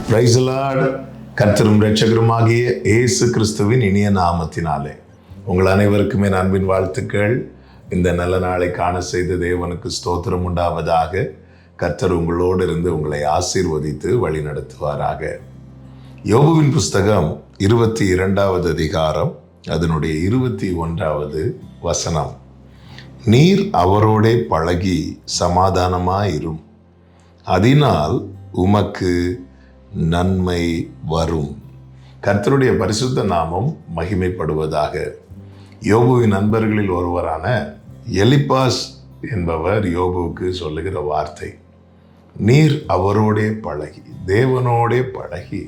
Praise the Lord. கர்த்தரும் இரட்சகருமாகிய இயேசு கிறிஸ்துவின் இனிய நாமத்தினாலே உங்கள் அனைவருக்குமே அன்பின் வாழ்த்துக்கள். இந்த நல்ல நாளை காண செய்த தேவனுக்கு ஸ்தோத்திரம் உண்டாவதாக. கர்த்தர் உங்களோடு இருந்து உங்களை ஆசீர்வதித்து வழி நடத்துவாராக. யோபுவின் புஸ்தகம் 22வது அதிகாரம் அதனுடைய 21வது வசனம். நீர் அவரோடே பழகி சமாதானமாயிரும், அதனால் உமக்கு நன்மை வரும். கர்த்தருடைய பரிசுத்த நாமம் மகிமைப்படுவதாக. யோபுவின் நண்பர்களில் ஒருவரான எலிப்பாஸ் என்பவர் யோபுவுக்கு சொல்லுகிற வார்த்தை, நீர் அவரோடே பழகி, தேவனோடே பழகி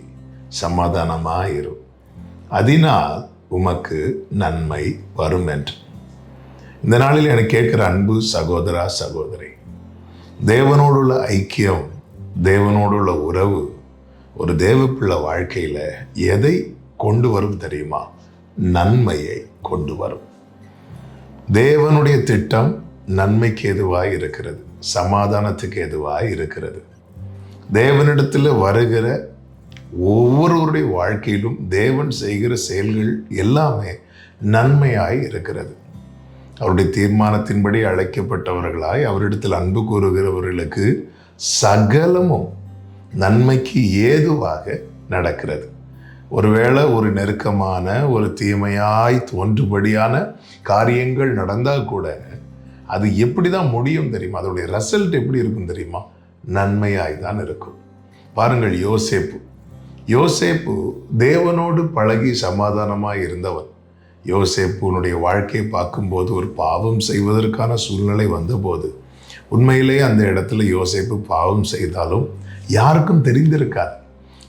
சமாதானமாயிரும், அதனால் உமக்கு நன்மை வரும் என்று. இந்த நாளில் எனக்கு கேட்கிற அன்பு சகோதரா சகோதரி, தேவனோடுள்ள ஐக்கியம், தேவனோடுள்ள உறவு ஒரு தேவப்பிள்ளை வாழ்க்கையில எதை கொண்டு வரும் தெரியுமா? நன்மையை கொண்டு வரும். தேவனுடைய திட்டம் நன்மைக்கு எதுவாய் இருக்கிறது, சமாதானத்துக்கு எதுவாய் இருக்கிறது. தேவனிடத்தில் வருகிற ஒவ்வொருவருடைய வாழ்க்கையிலும் தேவன் செய்கிற செயல்கள் எல்லாமே நன்மையாய் இருக்கிறது. அவருடைய தீர்மானத்தின்படி அழைக்கப்பட்டவர்களாய் அவரிடத்தில் அன்பு கூறுகிறவர்களுக்கு சகலமும் நன்மைக்கு ஏதுவாக நடக்கிறது. ஒருவேளை ஒரு நெருக்கமான ஒரு தீமையாய் தோன்றுபடியான காரியங்கள் நடந்தால் கூட அது எப்படி தான் முடியும் தெரியுமா? அதோடைய ரிசல்ட் எப்படி இருக்கும் தெரியுமா? நன்மையாய் தான் இருக்கும். பாருங்கள், யோசேப்பு தேவனோடு பழகி சமாதானமாய் இருந்தவன். யோசேப்புனுடைய வாழ்க்கையை பார்க்கும்போது ஒரு பாவம் செய்வதற்கான சூழ்நிலை வந்தபோது உண்மையிலேயே அந்த இடத்துல யோசேப்பு பாவம் செய்தாலும் யாருக்கும் தெரிந்திருக்காது.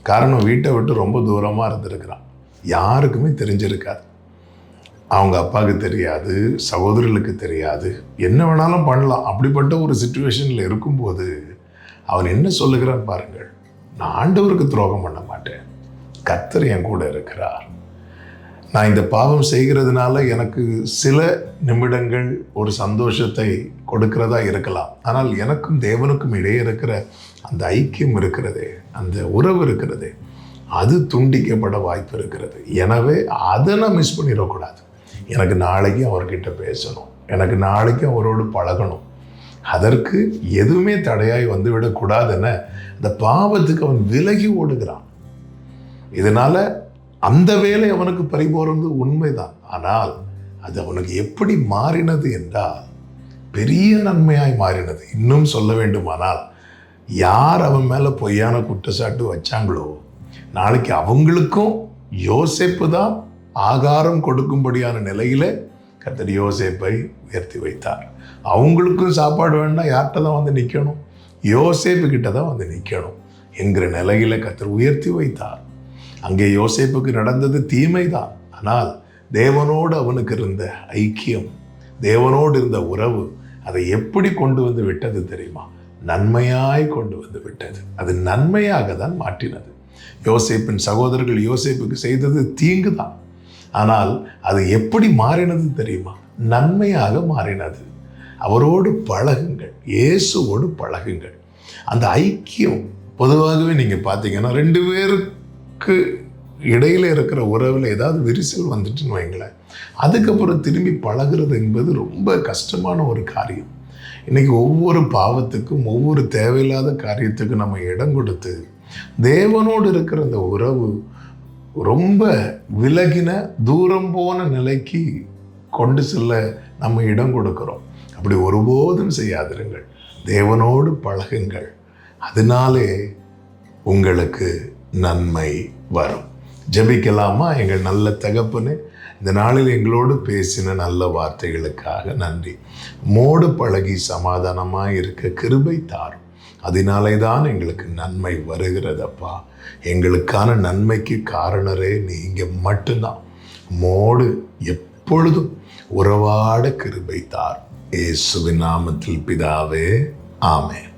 காரணம், வீட்டை விட்டு ரொம்ப தூரமாக இருந்திருக்கிறான். யாருக்குமே தெரிஞ்சிருக்காது. அவங்க அப்பாவுக்கு தெரியாது, சகோதரர்களுக்கு தெரியாது, என்ன வேணாலும் பண்ணலாம். அப்படிப்பட்ட ஒரு சிச்சுவேஷனில் இருக்கும்போது அவன் என்ன சொல்லுகிறான் பாருங்கள், நான் ஆண்டவருக்கு துரோகம் பண்ண மாட்டேன், கர்த்தர் என் கூட இருக்கிறார். நான் இந்த பாவம் செய்கிறதுனால எனக்கு சில நிமிடங்கள் ஒரு சந்தோஷத்தை கொடுக்கிறதா இருக்கலாம். ஆனால் எனக்கும் தேவனுக்கும் இடையே இருக்கிற அந்த ஐக்கியம் இருக்கிறதே, அந்த உறவு இருக்கிறதே, அது துண்டிக்கப்பட வாய்ப்பு இருக்கிறது. எனவே அதை நான் மிஸ் பண்ணிடக்கூடாது. எனக்கு நாளைக்கு அவர்கிட்ட பேசணும், எனக்கு நாளைக்கு அவரோடு பழகணும். அதற்கு எதுவுமே தடையாய் வந்துவிடக்கூடாதுன்னு அந்த பாவத்துக்கு அவன் விலகி ஓடுகிறான். இதனால அந்த வேலை அவனுக்கு பறிபோறது உண்மைதான். ஆனால் அது அவனுக்கு எப்படி மாறினது என்றால் பெரிய நன்மையாய் மாறினது. இன்னும் சொல்ல வேண்டுமானால், யார் அவன் மேலே பொய்யான குற்றச்சாட்டு வச்சாங்களோ நாளைக்கு அவங்களுக்கும் யோசேப்பு தான் ஆகாரம் கொடுக்கும்படியான நிலையில கர்த்தர் யோசேப்பை உயர்த்தி வைத்தார். அவங்களுக்கும் சாப்பாடு வேணும்னா யார்கிட்ட தான் வந்து நிற்கணும்? யோசேப்பு கிட்ட தான் வந்து நிற்கணும் என்கிற நிலையில கர்த்தர் உயர்த்தி வைத்தார். அங்கே யோசேப்புக்கு நடந்தது தீமைதான். ஆனால் தேவனோடு அவனுக்கு இருந்த ஐக்கியம், தேவனோடு இருந்த உறவு அதை எப்படி கொண்டு வந்து விட்டது தெரியுமா? நன்மையாய் கொண்டு வந்து விட்டது. அது நன்மையாக தான் மாற்றினது. யோசேப்பின் சகோதரர்கள் யோசேப்புக்கு செய்தது தீங்கு தான். ஆனால் அது எப்படி மாறினது தெரியுமா? நன்மையாக மாறினது. அவரோடு பழகுங்கள், இயேசுவோடு பழகுங்கள். அந்த ஐக்கியம் பொதுவாகவே நீங்கள் பார்த்தீங்கன்னா, ரெண்டு பேருக்கு இடையில இருக்கிற உறவில் ஏதாவது விரிசல் வந்துட்டுன்னு வைங்களேன், அதுக்கப்புறம் திரும்பி பழகிறது என்பது ரொம்ப கஷ்டமான ஒரு காரியம். இன்னைக்கு ஒவ்வொரு பாவத்துக்கும், ஒவ்வொரு தேவையில்லாத காரியத்துக்கும் நம்ம இடம் கொடுத்து தேவனோடு இருக்கிற அந்த உறவு ரொம்ப விலகின, தூரம் போன நிலைக்கு கொண்டு செல்ல நம்ம இடம் கொடுக்கிறோம். அப்படி ஒருபோதும் செய்யாதிருங்கள். தேவனோடு பழகுங்கள், அதனாலே உங்களுக்கு நன்மை வரும். ஜெபிக்கலாமா? எங்கள் நல்ல தகப்பனே, இந்த நாளில் எங்களோடு பேசின நல்ல வார்த்தைகளுக்காக நன்றி. மோடு பழகி சமாதானமாக இருக்க கிருபை தாரும். அதனாலே தான் எங்களுக்கு நன்மை வருகிறதப்பா. எங்களுக்கான நன்மைக்கு காரணரே நீங்க மட்டும்தான். மோடு எப்பொழுதும் உறவாட கிருபை தாரும். இயேசுவின் நாமத்தில் பிதாவே, ஆமென்.